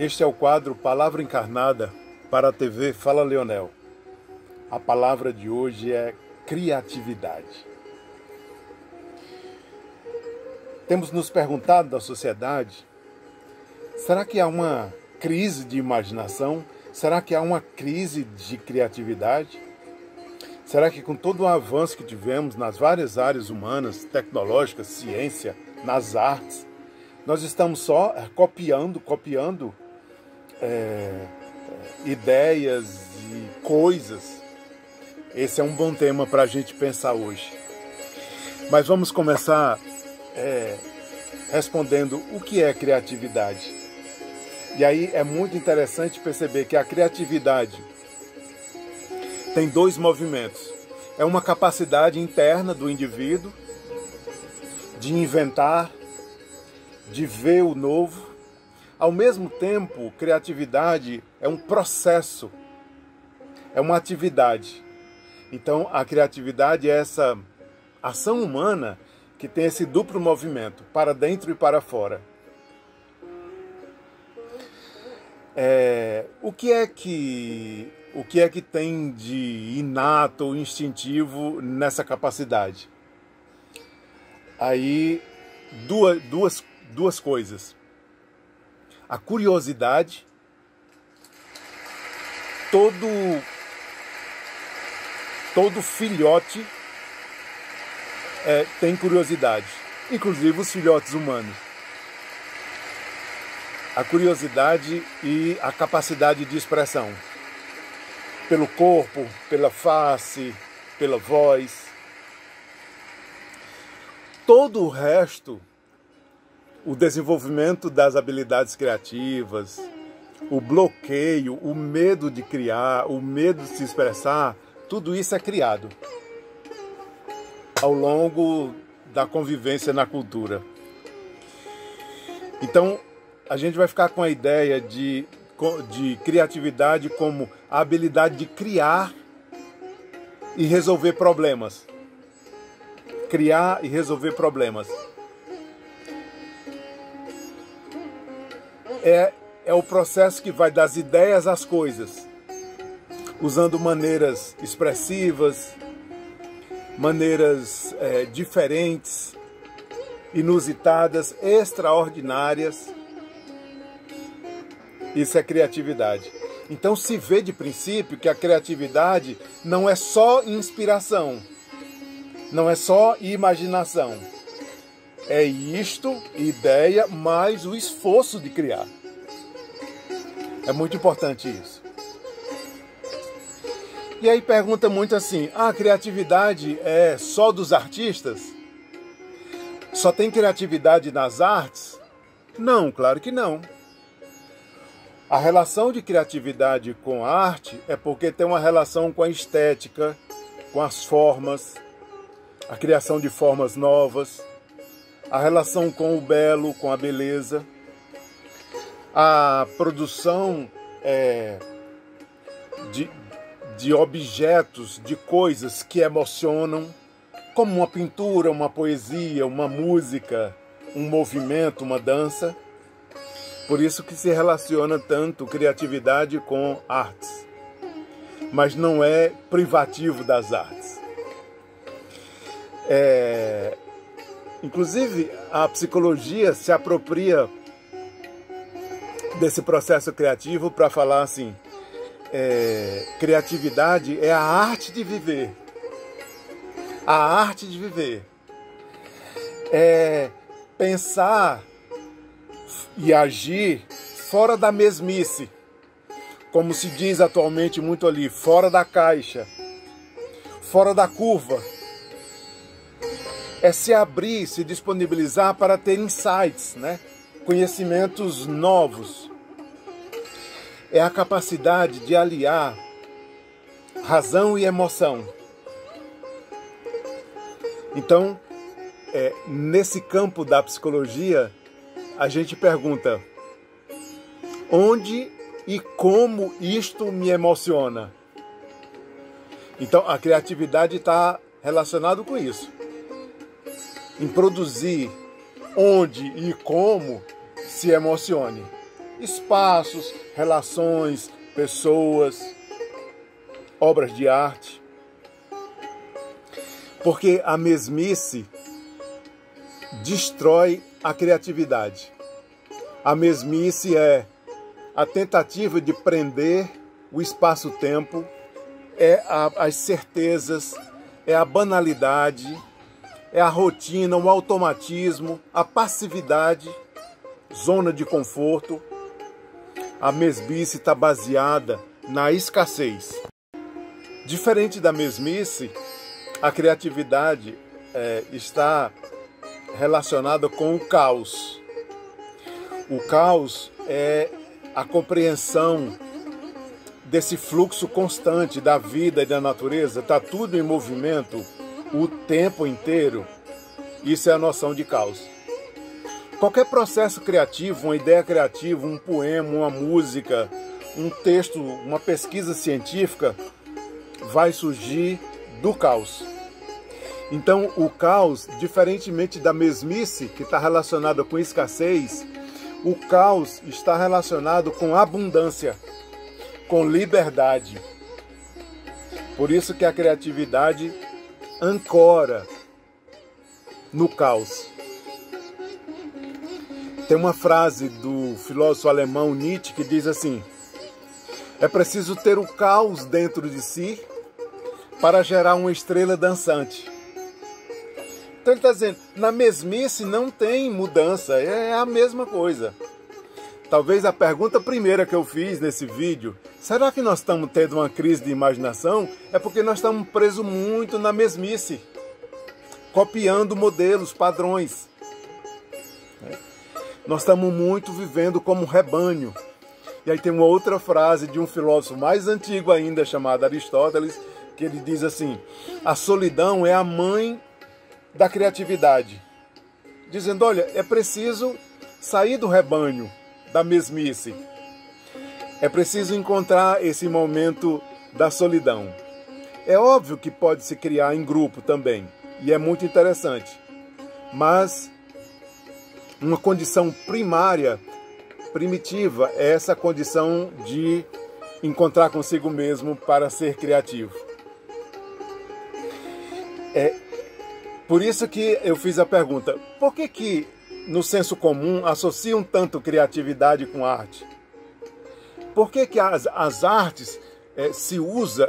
Este é o quadro Palavra Encarnada para a TV Fala Leonel. A palavra de hoje é criatividade. Temos nos perguntado da sociedade, será que há uma crise de imaginação? Será que há uma crise de criatividade? Será que com todo o avanço que tivemos nas várias áreas humanas, tecnológicas, ciência, nas artes, nós estamos só copiando ideias e coisas? Esse é um bom tema para a gente pensar hoje. Mas vamos começar respondendo o que é criatividade. E aí é muito interessante perceber que a criatividade tem dois movimentos. É uma capacidade interna do indivíduo de inventar, de ver o novo. Ao mesmo tempo, criatividade é um processo, é uma atividade. Então, a criatividade é essa ação humana que tem esse duplo movimento, para dentro e para fora. O que é que tem de inato ou instintivo nessa capacidade? Aí, duas coisas. A curiosidade. Todo filhote tem curiosidade, inclusive os filhotes humanos. A curiosidade e a capacidade de expressão. Pelo corpo, pela face, pela voz. Todo o resto, o desenvolvimento das habilidades criativas, o bloqueio, o medo de criar, o medo de se expressar, tudo isso é criado ao longo da convivência na cultura. Então, a gente vai ficar com a ideia de criatividade como a habilidade de criar e resolver problemas. Criar e resolver problemas. É o processo que vai das ideias às coisas, usando maneiras expressivas, maneiras diferentes, inusitadas, extraordinárias. Isso é criatividade. Então se vê de princípio que a criatividade não é só inspiração, não é só imaginação. É isto, ideia, mais o esforço de criar. É muito importante isso. E aí pergunta muito assim, a criatividade é só dos artistas? Só tem criatividade nas artes? Não, claro que não. A relação de criatividade com a arte é porque tem uma relação com a estética, com as formas, a criação de formas novas, a relação com o belo, com a beleza, a produção de objetos, de coisas que emocionam, como uma pintura, uma poesia, uma música, um movimento, uma dança. Por isso que se relaciona tanto criatividade com artes. Mas não é privativo das artes. Inclusive, a psicologia se apropria desse processo criativo para falar assim, criatividade é a arte de viver. A arte de viver. É pensar e agir fora da mesmice. Como se diz atualmente muito ali, fora da caixa, fora da curva. É se abrir, se disponibilizar para ter insights, né? Conhecimentos novos. É a capacidade de aliar razão e emoção. Então, nesse campo da psicologia, a gente pergunta, onde e como isto me emociona? Então, a criatividade está relacionada com isso. Em produzir onde e como se emocione. espaços, relações, pessoas, obras de arte. Porque a mesmice destrói a criatividade. A mesmice é a tentativa de prender o espaço-tempo, as certezas, é a banalidade, é a rotina, o automatismo, a passividade, zona de conforto. A mesmice está baseada na escassez. Diferente da mesmice, a criatividade está relacionada com o caos. O caos é a compreensão desse fluxo constante da vida e da natureza. Está tudo em movimento o tempo inteiro. Isso é a noção de caos. Qualquer processo criativo, uma ideia criativa, um poema, uma música, um texto, uma pesquisa científica, vai surgir do caos. Então, o caos, diferentemente da mesmice, que está relacionada com escassez, o caos está relacionado com abundância, com liberdade. Por isso que a criatividade ancora no caos. Tem uma frase do filósofo alemão Nietzsche que diz assim: é preciso ter o caos dentro de si para gerar uma estrela dançante. Então ele está dizendo, na mesmice não tem mudança, é a mesma coisa. Talvez a pergunta primeira que eu fiz nesse vídeo, será que nós estamos tendo uma crise de imaginação? É porque nós estamos presos muito na mesmice, copiando modelos, padrões. Nós estamos muito vivendo como rebanho. E aí tem uma outra frase de um filósofo mais antigo ainda, chamado Aristóteles, que ele diz assim, a solidão é a mãe da criatividade. Dizendo, olha, é preciso sair do rebanho, da mesmice. É preciso encontrar esse momento da solidão. É óbvio que pode se criar em grupo também, e é muito interessante. Mas uma condição primária, primitiva, é essa condição de encontrar consigo mesmo para ser criativo. Por isso que eu fiz a pergunta, por que no senso comum associam tanto criatividade com arte? Por que as artes se usam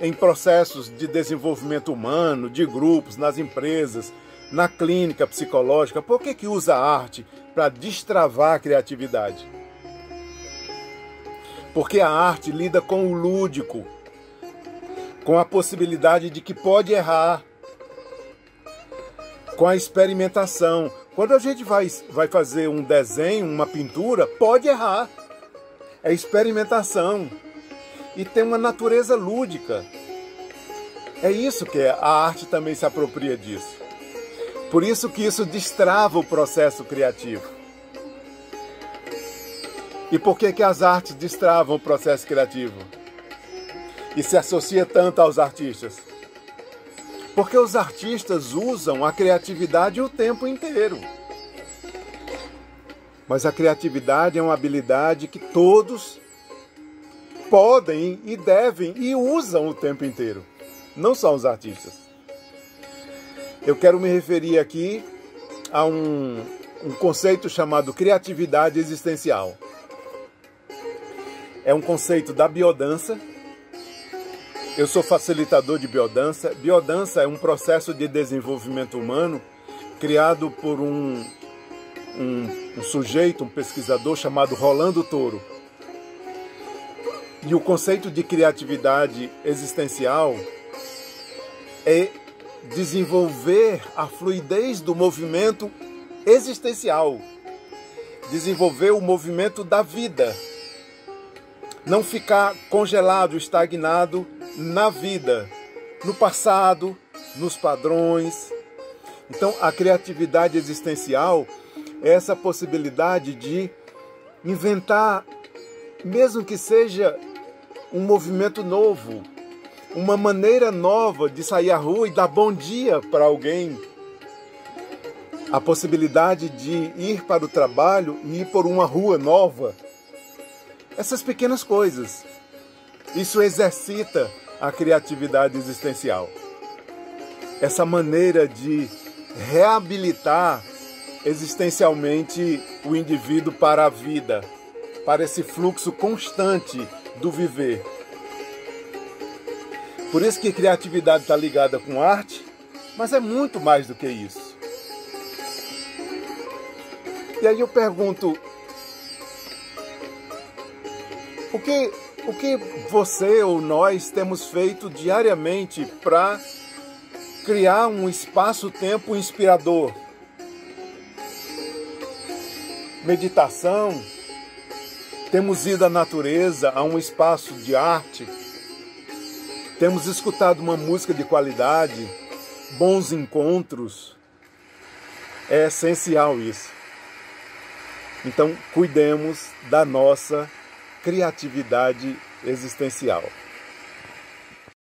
em processos de desenvolvimento humano, de grupos, nas empresas, na clínica psicológica? Por que usa a arte para destravar a criatividade? Porque a arte lida com o lúdico, com a possibilidade de que pode errar, com a experimentação. Quando a gente vai fazer um desenho, uma pintura, pode errar. É experimentação. E tem uma natureza lúdica. É isso que a arte também se apropria disso. Por isso que isso destrava o processo criativo. E por que as artes destravam o processo criativo? E se associa tanto aos artistas? Porque os artistas usam a criatividade o tempo inteiro. Mas a criatividade é uma habilidade que todos podem e devem e usam o tempo inteiro. Não só os artistas. Eu quero me referir aqui a um conceito chamado criatividade existencial. É um conceito da biodança. Eu sou facilitador de biodança. Biodança é um processo de desenvolvimento humano criado por um sujeito, um pesquisador chamado Rolando Toro. E o conceito de criatividade existencial é desenvolver a fluidez do movimento existencial, desenvolver o movimento da vida, não ficar congelado, estagnado na vida, no passado, nos padrões. Então, a criatividade existencial é essa possibilidade de inventar, mesmo que seja um movimento novo, uma maneira nova de sair à rua e dar bom dia para alguém. A possibilidade de ir para o trabalho e ir por uma rua nova, Essas pequenas coisas. Isso exercita a criatividade existencial. Essa maneira de reabilitar existencialmente o indivíduo para a vida, para esse fluxo constante do viver. Por isso que criatividade está ligada com arte, mas é muito mais do que isso. E aí eu pergunto, o que você ou nós temos feito diariamente para criar um espaço-tempo inspirador? Meditação, temos ido à natureza, a um espaço de arte, temos escutado uma música de qualidade, bons encontros. É essencial isso. Então, cuidemos da nossa criatividade existencial.